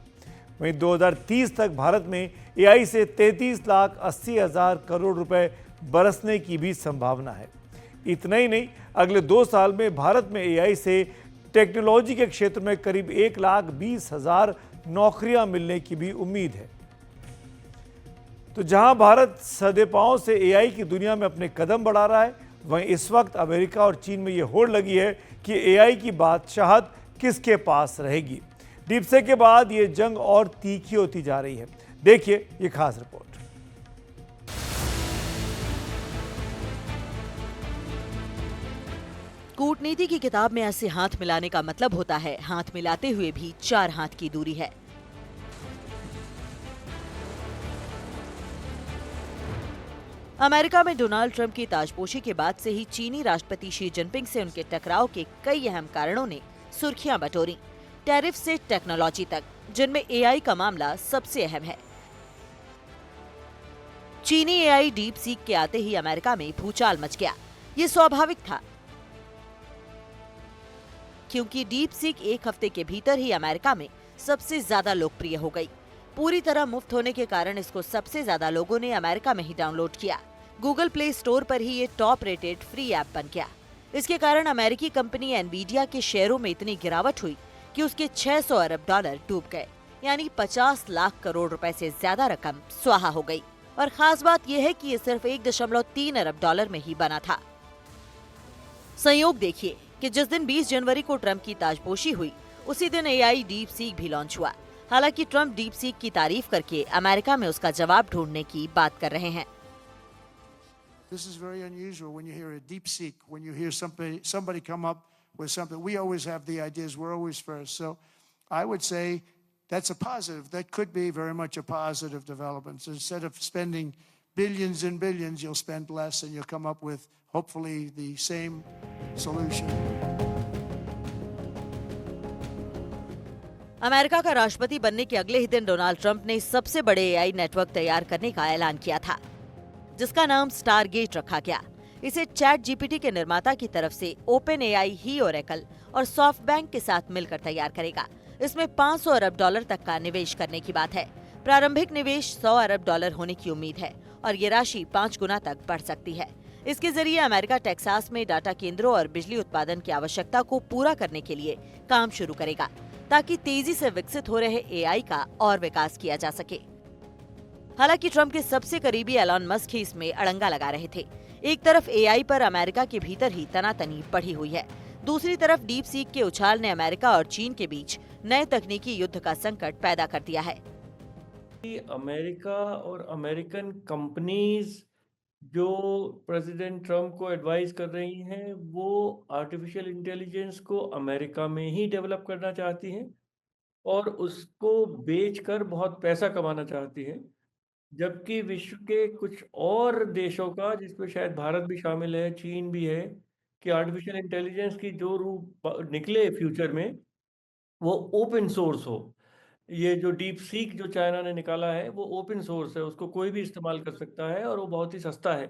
वहीं 2030 तक भारत में एआई से 33,80,000 करोड़ रुपए बरसने की भी संभावना है। इतना ही नहीं, अगले 2 साल में भारत में एआई से टेक्नोलॉजी के क्षेत्र में करीब 1,20,000 नौकरियां मिलने की भी उम्मीद है। तो जहां भारत सदे पांव से एआई की दुनिया में अपने कदम बढ़ा रहा है, वहीं इस वक्त अमेरिका और चीन में यह होड़ लगी है कि एआई की बादशाहत किसके पास रहेगी। डीपसेक के बाद यह जंग और तीखी होती जा रही है। देखिए ये खास रिपोर्ट। कूटनीति की किताब में ऐसे हाथ मिलाने का मतलब होता है हाथ मिलाते हुए भी 4 हाथ की दूरी है। अमेरिका में डोनाल्ड ट्रंप की ताजपोशी के बाद से ही चीनी राष्ट्रपति शी जिनपिंग से उनके टकराव के कई अहम कारणों ने सुर्खियां बटोरी, टैरिफ से टेक्नोलॉजी तक, जिनमें एआई का मामला सबसे अहम है। चीनी एआई डीप सीक के आते ही अमेरिका में भूचाल मच गया। ये स्वाभाविक था, क्योंकि डीप सीक 1 हफ्ते के भीतर ही अमेरिका में सबसे ज्यादा लोकप्रिय हो गई। पूरी तरह मुफ्त होने के कारण इसको सबसे ज्यादा लोगों ने अमेरिका में ही डाउनलोड किया। गूगल प्ले स्टोर पर ही ये टॉप रेटेड फ्री ऐप बन गया। इसके कारण अमेरिकी कंपनी एनवीडिया के शेयरों में इतनी गिरावट हुई कि उसके $600 अरब डूब गए, यानी 50 लाख करोड़ रुपए से ज्यादा रकम स्वाहा हो गई। और खास बात यह है कि ये सिर्फ $1.3 अरब में ही बना था। संयोग देखिए कि जिस दिन 20 जनवरी को ट्रंप की ताजपोशी हुई, उसी दिन एआई डीप सीक भी लॉन्च हुआ। हालांकि ट्रंप डीप सीक की तारीफ करके अमेरिका में उसका जवाब ढूंढने की बात कर रहे हैं। This is very unusual when you hear a deep seek, when you hear somebody come up with something. We always have the ideas, we're always first. So I would say that's a positive. That could be very much a positive development. So instead of spending billions and billions, you'll spend less and you'll come up with hopefully the same solution. America का राष्ट्रपति बनने के अगले ही दिन Donald Trump ने सबसे बड़े AI network तैयार करने का ऐलान किया था, जिसका नाम स्टारगेट रखा गया। इसे चैट जीपीटी के निर्माता की तरफ से ओपन एआई ही ओरेकल और सॉफ्टबैंक के साथ मिलकर तैयार करेगा। इसमें $500 अरब तक का निवेश करने की बात है। प्रारंभिक निवेश $100 अरब होने की उम्मीद है और ये राशि 5 गुना तक बढ़ सकती है। इसके जरिए अमेरिका टेक्सास में डाटा केंद्रों और बिजली उत्पादन की आवश्यकता को पूरा करने के लिए काम शुरू करेगा, ताकि तेजी से विकसित हो रहे एआई का और विकास किया जा सके। हालांकि ट्रंप के सबसे करीबी एलॉन मस्क ही इसमें अड़ंगा लगा रहे थे। एक तरफ एआई पर अमेरिका के भीतर ही तनातनी बढ़ी हुई है, दूसरी तरफ डीप सीक के उछाल ने अमेरिका और चीन के बीच नए तकनीकी युद्ध का संकट पैदा कर दिया है। अमेरिका और अमेरिकन कंपनीज जो प्रेसिडेंट ट्रंप को एडवाइस कर रही हैं, वो आर्टिफिशियल इंटेलिजेंस को अमेरिका में ही डेवलप करना चाहती हैं और उसको बेचकर बहुत पैसा कमाना चाहती हैं, जबकि विश्व के कुछ और देशों का, जिसमें शायद भारत भी शामिल है, चीन भी है, कि आर्टिफिशियल इंटेलिजेंस की जो रूप निकले फ्यूचर में वो ओपन सोर्स हो। ये जो डीप सीक जो चाइना ने निकाला है वो ओपन सोर्स है, उसको कोई भी इस्तेमाल कर सकता है और वो बहुत ही सस्ता है।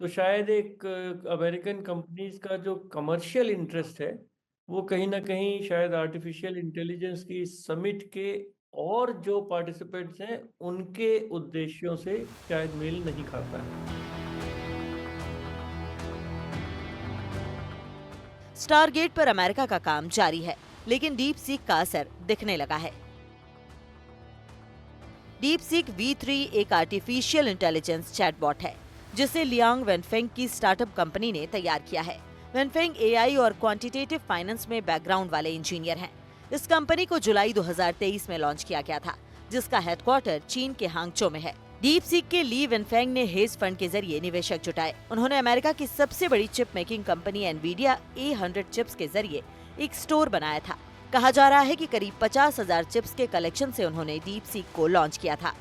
तो शायद एक अमेरिकन कंपनीज का जो कमर्शियल इंटरेस्ट है वो कहीं ना कहीं शायद आर्टिफिशियल इंटेलिजेंस की समिट के और जो पार्टिसिपेंट्स हैं उनके उद्देश्यों से शायद मेल नहीं खाता है। स्टारगेट पर अमेरिका का काम जारी है, लेकिन डीप सीक का असर दिखने लगा है। डीप सीक V3 एक आर्टिफिशियल इंटेलिजेंस चैटबॉट है, जिसे लियांग वेनफेंग की स्टार्टअप कंपनी ने तैयार किया है। वेनफेंग एआई और क्वांटिटेटिव फाइनेंस में बैकग्राउंड वाले इंजीनियर हैं। इस कंपनी को जुलाई 2023 में लॉन्च किया गया था, जिसका हेडक्वार्टर चीन के हांगझो में है। डीप सीक के ली वेनफेंग ने हेज फंड के जरिए निवेशक जुटाए। उन्होंने अमेरिका की सबसे बड़ी chip making company Nvidia A100 chips के जरिए एक स्टोर बनाया था। कहा जा रहा है कि करीब 50,000 चिप्स के कलेक्शन से उन्होंने डीप सीक को लॉन्च किया था।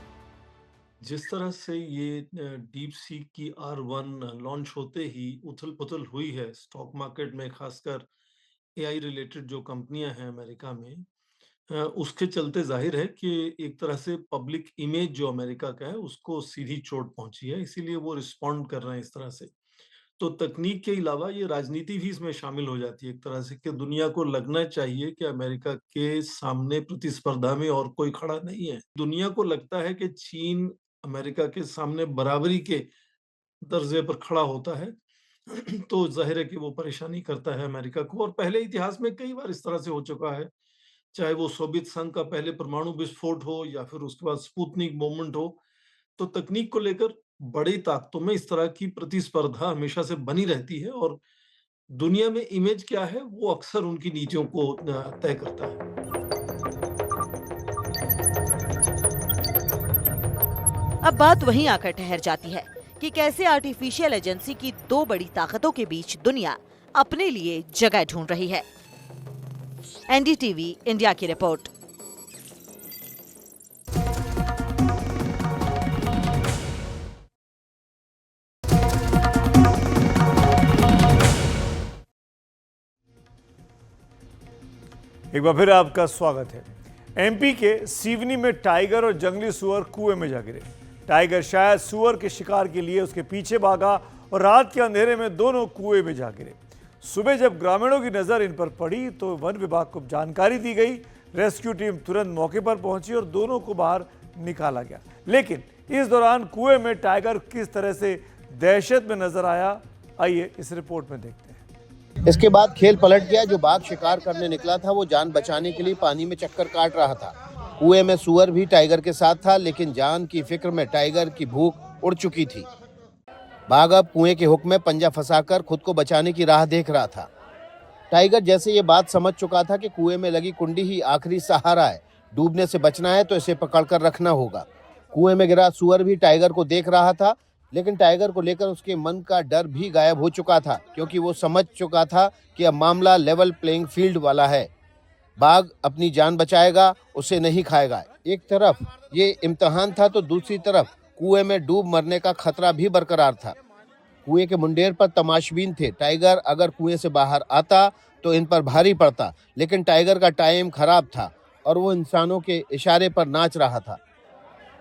जिस तरह से ये डीप सीक की R1 लॉन्च होते ही उथल-पुथल हुई है स्टॉक मार्केट में, खासकर एआई रिलेटेड जो कंपनियां हैं अमेरिका में, उसके चलते जाहिर है कि एक तरह से पब्लिक इमेज जो अमेरिका का है उसको सीधी चोट पहुंची है, इसीलिए वो रिस्पॉन्ड कर रहे हैं इस तरह से। तो तकनीक के अलावा ये राजनीति भी इसमें शामिल हो जाती है एक तरह से, कि दुनिया को लगना चाहिए कि अमेरिका के सामने प्रतिस्पर्धा में और कोई खड़ा नहीं है। दुनिया को लगता है कि चीन अमेरिका के सामने बराबरी के दर्जे पर खड़ा होता है तो जाहिर है कि वो परेशानी करता है अमेरिका को, और पहले इतिहास में कई बार इस तरह से हो चुका है, चाहे वो सोवियत संघ का पहले परमाणु विस्फोट हो या फिर उसके बाद स्पुतनिक मूवमेंट हो। तो तकनीक को लेकर बड़ी ताकतों में इस तरह की प्रतिस्पर्धा हमेशा से बनी रहती है, और दुनिया में इमेज क्या है वो अक्सर उनकी नीतियों को तय करता है। अब बात वहीं आकर ठहर जाती है कि कैसे आर्टिफिशियल एजेंसी की दो बड़ी ताकतों के बीच दुनिया अपने लिए जगह ढूंढ रही है। एनडीटीवी इंडिया की रिपोर्ट। एक बार फिर आपका स्वागत है। एमपी के सिवनी में टाइगर और जंगली सुअर कुएं में जा गिरे। टाइगर शायद सुअर के शिकार के लिए उसके पीछे भागा और रात के अंधेरे में दोनों कुएं में जा गिरे। सुबह जब ग्रामीणों की नजर इन पर पड़ी तो वन विभाग को जानकारी दी गई। रेस्क्यू टीम तुरंत मौके पर पहुंची और दोनों को बाहर निकाला गया। लेकिन इस दौरान कुएं में टाइगर किस तरह से दहशत में नजर आया, आइए इस रिपोर्ट में देखते हैं। इसके बाद खेल पलट गया। जो बाघ शिकार करने निकला था वो जान बचाने के लिए पानी में चक्कर काट रहा था। कुएं में सुअर भी टाइगर के साथ था, लेकिन जान की फिक्र में टाइगर की भूख उड़ चुकी थी। बाघ अब कुएं के हुक में पंजा फंसाकर खुद को बचाने की राह देख रहा था। टाइगर जैसे ये बात समझ चुका था कि कुएं में लगी कुंडी ही आखिरी सहारा है, डूबने से बचना है तो इसे पकड़कर रखना होगा। कुएं में गिरा सुअर भी टाइगर को देख रहा था, लेकिन टाइगर को लेकर उसके मन का डर भी गायब हो चुका था, क्योंकि वो समझ चुका था कि अब मामला लेवल प्लेइंग फील्ड वाला है। बाघ अपनी जान बचाएगा, उसे नहीं खाएगा। एक तरफ ये इम्तिहान था तो दूसरी तरफ कुएं में डूब मरने का खतरा भी बरकरार था। कुएं के मुंडेर पर तमाशबीन थे। टाइगर अगर कुएं से बाहर आता तो इन पर भारी पड़ता, लेकिन टाइगर का टाइम खराब था और वो इंसानों के इशारे पर नाच रहा था।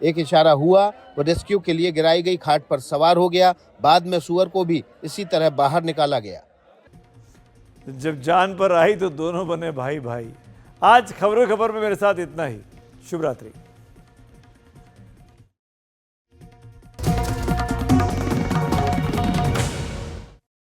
एक इशारा हुआ, वो रेस्क्यू के लिए गिराई गई खाट पर सवार हो गया। बाद में सुअर को भी इसी तरह बाहर निकाला गया। जब जान पर आई तो दोनों बने भाई भाई। आज खबरों खबर में मेरे साथ इतना ही। शुभ रात्रि।